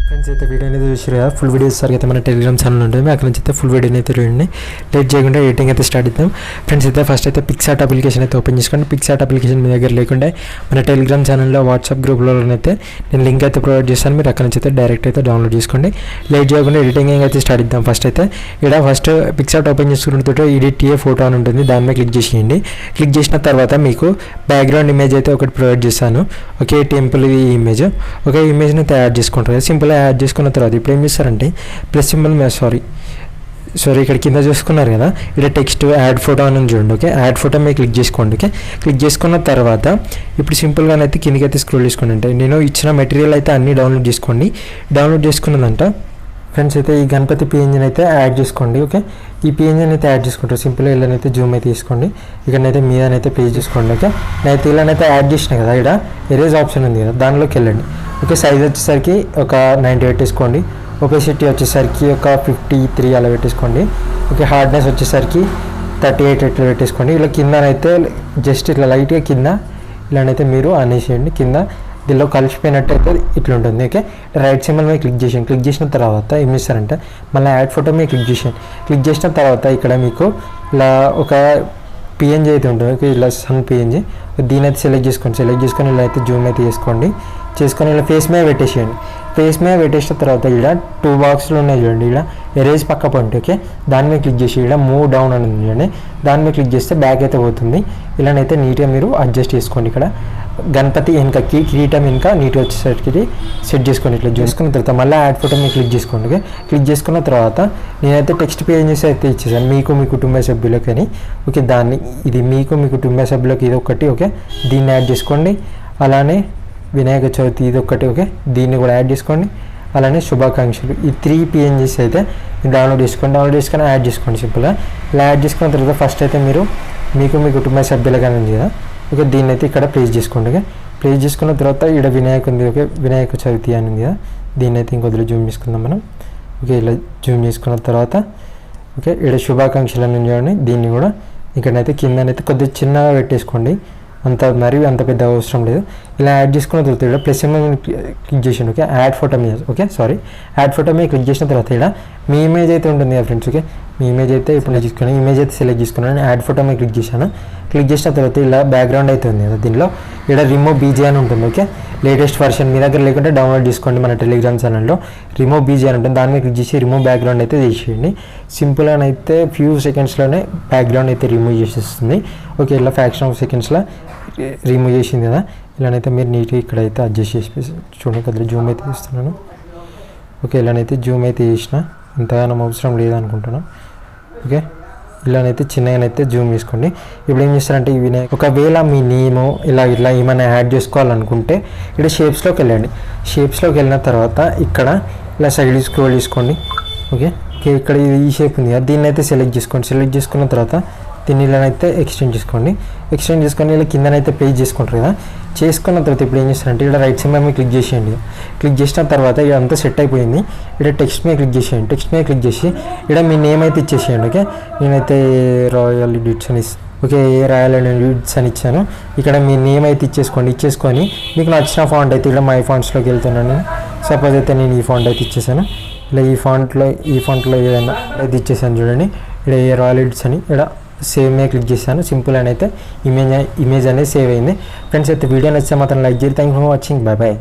Friends అయితే video అనేది చూసారు కదా, ఫుల్ వీడియోస్ సార్ అయితే మన టెలిగ్రామ్ ఛానల్ ఉంటుంది, అక్కడ నుంచి అయితే ఫుల్ వీడియోని అయితే చూడండి. లేట్ చేయకుండా ఎడిటింగ్ అయితే స్టార్ట్ చేద్దాం. ఫ్రెండ్స్ అయితే ఫస్ట్ అయితే పిక్సార్ట్ అప్లికేషన్ అయితే ఓపెన్ చేసుకోండి. పిక్సార్ట్ అప్లికేషన్ మీ దగ్గర లేకుండా మన టెలిగ్రామ్ ఛానల్లో వాట్సాప్ గ్రూప్లో అయితే నేను లింక్ అయితే ప్రొవైడ్ చేస్తాను, మీరు అక్కడ నుంచి అయితే డైరెక్ట్ అయితే డౌన్లోడ్ చేసుకోండి. లేట్ చేయకుండా ఎడిటింగ్ అయితే స్టార్ట్ చేద్దాం. ఫస్ట్ అయితే ఫస్ట్ పిక్సార్ట్ ఓపెన్ చేసుకున్నతో ఎడిట్ ఏ ఫోటో అని ఉంటుంది, దాని మీద క్లిక్ చేసేయండి. క్లిక్ చేసిన తర్వాత మీకు బ్యాక్గ్రౌండ్ ఇమేజ్ అయితే ఒకటి ప్రొవైడ్ చేస్తాను. ఓకే, టెంపుల్ ఇమేజ్, ఓకే, ఇమేజ్ని అయితే యాడ్ చేసుకుంటారు. సింపుల్గా యాడ్ చేసుకున్న తర్వాత ఇప్పుడు ఏం చేస్తారంటే ప్లస్ సింబల్ మీద సారీ ఇక్కడ కింద చూసుకున్నారు కదా, ఇక్కడ టెక్స్ట్ యాడ్ ఫోటో అని చూడండి. ఓకే, యాడ్ ఫోటో మీద క్లిక్ చేసుకోండి. ఓకే, క్లిక్ చేసుకున్న తర్వాత ఇప్పుడు సింపుల్గానైతే కిందకి అయితే స్క్రోల్ చేసుకోండి. అంటే నేను ఇచ్చిన మెటీరియల్ అయితే అన్నీ డౌన్లోడ్ చేసుకోండి. డౌన్లోడ్ చేసుకున్నదంట ఫ్రెండ్స్ అయితే ఈ గణపతి పిఎన్జిని అయితే యాడ్ చేసుకోండి. ఓకే, ఈ పిఎన్జిని అయితే యాడ్ చేసుకుంటారు. సింపుల్గా ఇలానైతే జూమ్ అయితే తీసుకోండి, ఇక్కడనైతే మీదనైతే పే చేసుకోండి. ఓకే, నేనైతే ఇలానైతే యాడ్ చేసిన కదా, ఇక్కడ ఎరేజ్ ఆప్షన్ ఉంది కదా, దానిలోకి వెళ్ళండి. ఓకే, సైజ్ వచ్చేసరికి ఒక 90 పెట్టేసుకోండి. ఒపెసిటీ వచ్చేసరికి ఒక 53 అలా పెట్టేసుకోండి. ఓకే, హార్డ్నెస్ వచ్చేసరికి 38 ఇట్లా పెట్టేసుకోండి. ఇలా కిందనైతే జస్ట్ ఇట్లా లైట్గా కింద ఇలానైతే మీరు అనేసేయండి. కింద దీనిలో కలిసిపోయినట్టయితే ఇట్లా ఉంటుంది. ఓకే, రైట్ సింబల్ మీద క్లిక్ చేయండి. క్లిక్ చేసిన తర్వాత ఏం చేస్తారంటే మళ్ళీ యాడ్ ఫోటో మీద క్లిక్ చేయండి. క్లిక్ చేసిన తర్వాత ఇక్కడ మీకు ఇలా ఒక పిఎన్జీ అయితే ఉంటుంది. ఓకే, ఇలా సన్ పిఎన్జీ, దీని అయితే సెలెక్ట్ చేసుకొని ఇలా అయితే జూమ్ అయితే చేసుకొని ఇలా ఫేస్ మీద పెట్టేసేయండి. ఫేస్ మీద పెట్టేసిన తర్వాత ఇక్కడ 2 బాక్స్లు ఉన్నాయి చూడండి, ఇక్కడ ఎరేజ్ పక్క పాయింట్. ఓకే, దాని మీద క్లిక్ చేసి ఇక్కడ మూవ్ డౌన్ అని ఉంది చూడండి, దాని మీద క్లిక్ చేస్తే బ్యాక్ అయితే పోతుంది. ఇలానైతే నీట్గా మీరు అడ్జస్ట్ చేసుకోండి. ఇక్కడ గణపతి వెనుక కిరీటం వెనుక నీట్గా వచ్చేసరికి సెట్ చేసుకోండి. ఇట్లా చేసుకున్న తర్వాత మళ్ళీ యాడ్ ఫోటో మీద క్లిక్ చేసుకోండి. ఓకే, క్లిక్ చేసుకున్న తర్వాత నేనైతే టెక్స్ట్ పేజెస్ అయితే ఇచ్చేసాను మీకు మీ కుటుంబ సభ్యులకి అని. ఓకే, ఇది మీకు మీ కుటుంబ సభ్యులకి ఇది ఒకటి. ఓకే, దీన్ని యాడ్ చేసుకోండి. అలానే వినాయక చవితి ఇది ఒకటి. ఓకే, దీన్ని కూడా యాడ్ చేసుకోండి. అలానే శుభాకాంక్షలు, ఈ 3 పిఎన్జీస్ అయితే డౌన్లోడ్ చేసుకొని యాడ్ చేసుకోండి. సింపుల్గా ఇలా యాడ్ చేసుకున్న తర్వాత ఫస్ట్ అయితే మీరు మీకు మీ కుటుంబ సభ్యులకి అని కదా. ఓకే, దీన్ని అయితే ఇక్కడ ప్లేస్ చేసుకోండి. ఓకే, ప్లేస్ చేసుకున్న తర్వాత ఇక్కడ వినాయకుంది. ఓకే, వినాయక చవితి అని ఉంది కదా, దీన్ని అయితే ఇంకొద్దిలో జూమ్ చేసుకుందాం మనం. ఓకే, ఇలా జూమ్ చేసుకున్న తర్వాత ఓకే ఇక్కడ శుభాకాంక్షలు అని చూడండి, దీన్ని కూడా ఇక్కడనైతే కిందనైతే కొద్దిగా చిన్నగా పెట్టేసుకోండి, అంత పెద్ద అవసరం లేదు. ఇలా యాడ్ చేసుకున్న తర్వాత ఇక్కడ ప్లస్ మీద క్లిక్ చేయండి. ఓకే, యాడ్ ఫోటో మీద యాడ్ ఫోటో మీద క్లిక్ చేసిన తర్వాత ఇక్కడ మీ ఇమేజ్ అయితే ఉంటుంది కదా ఫ్రెండ్స్. ఓకే, మీ ఇమేజ్ అయితే ఇప్పుడు నేను తీసుకున్నాను, ఇమేజ్ అయితే సెలెక్ట్ చేసుకున్నాను. యాడ్ ఫోటో మీద క్లిక్ చేశాను. క్లిక్ చేసిన తర్వాత ఇలా బ్యాక్గ్రౌండ్ అయితే ఉంది కదా, దీనిలో ఇక్కడ రిమూవ్ బీజీ అని ఉంటుంది. ఓకే, లేటెస్ట్ వర్షన్ మీ దగ్గర లేకుంటే డౌన్లోడ్ చేసుకోండి. మన టెలిగ్రామ్ ఛానల్లో రిమూవ్ బీజీ అని ఉంటుంది, దాని మీద క్లిక్ చేసి రిమూవ్ బ్యాక్గ్రౌండ్ అయితే చేసేయండి. సింపుల్గా అయితే ఫ్యూ సెకండ్స్లోనే బ్యాక్గ్రౌండ్ అయితే రిమూవ్ చేసేస్తుంది. ఓకే, ఇలా ఫ్యాక్షన్ ఆఫ్ సెకండ్స్లో రిమూవ్ చేసింది కదా, ఇలానైతే మీరు నీట్గా ఇక్కడైతే అడ్జస్ట్ చేసి చూడండి. కొద్దిగా జూమ్ అయితే చేస్తున్నాను. ఓకే, ఇలానైతే జూమ్ అయితే చేసిన, ఇంతగానో అవసరం లేదనుకుంటున్నాను. ఓకే, ఇలానైతే చిన్నగానైతే జూమ్ చేసుకోండి. ఇప్పుడు ఏం చేస్తారంటే ఇవి ఒకవేళ మీ నేము ఇలా ఏమైనా యాడ్ చేసుకోవాలనుకుంటే ఇక్కడ షేప్స్లోకి వెళ్ళండి. షేప్స్లోకి వెళ్ళిన తర్వాత ఇక్కడ ఇలా సైడ్ స్క్రోల్ చేసుకోండి. ఓకే, ఇక్కడ ఈ షేప్ ఉంది కదా, దీన్ని అయితే సెలెక్ట్ చేసుకోండి. సెలెక్ట్ చేసుకున్న తర్వాత దీన్ని ఇలానైతే ఎక్స్టెండ్ చేసుకొని ఇలా కిందనైతే ప్లేస్ చేసుకుంటారు కదా. చేసుకున్న తర్వాత ఇప్పుడు ఏం చేస్తారంటే ఇక్కడ రైట్ సైడ్ మీద క్లిక్ చేసేయండి. క్లిక్ చేసిన తర్వాత ఇదంతా సెట్ అయిపోయింది. ఇక్కడ టెక్స్ట్ మీద క్లిక్ చేసేయండి. టెక్స్ట్ మీద క్లిక్ చేసి ఇక్కడ మీ నేమ్ అయితే ఇచ్చేసేయండి. ఓకే, నేనైతే రాయల్ ఎడిట్స్ అని రాయల్ ఎడిట్స్ అని ఇచ్చాను. ఇక్కడ మీ నేమ్ అయితే ఇచ్చేసుకొని మీకు నచ్చిన ఫాంట్ అయితే ఇక్కడ మై ఫాంట్స్లోకి వెళ్తున్నాను. సపోజ్ అయితే నేను ఈ ఫాంట్ అయితే ఇచ్చేసాను. ఇలా ఈ ఫాంట్లో ఏదైనా అయితే ఇచ్చేసాను చూడండి. ఇక్కడ రాయల్ ఎడిట్స్ అని ఇక్కడ సేవ్ మీద క్లిక్ చేశాను. సింపుల్ అని అయితే ఇమేజ్ అనేది సేవ్ అయింది. ఫ్రెండ్స్ అయితే వీడియో నచ్చితే మాత్రం లైక్ చేయండి. Thank you for watching. Bye.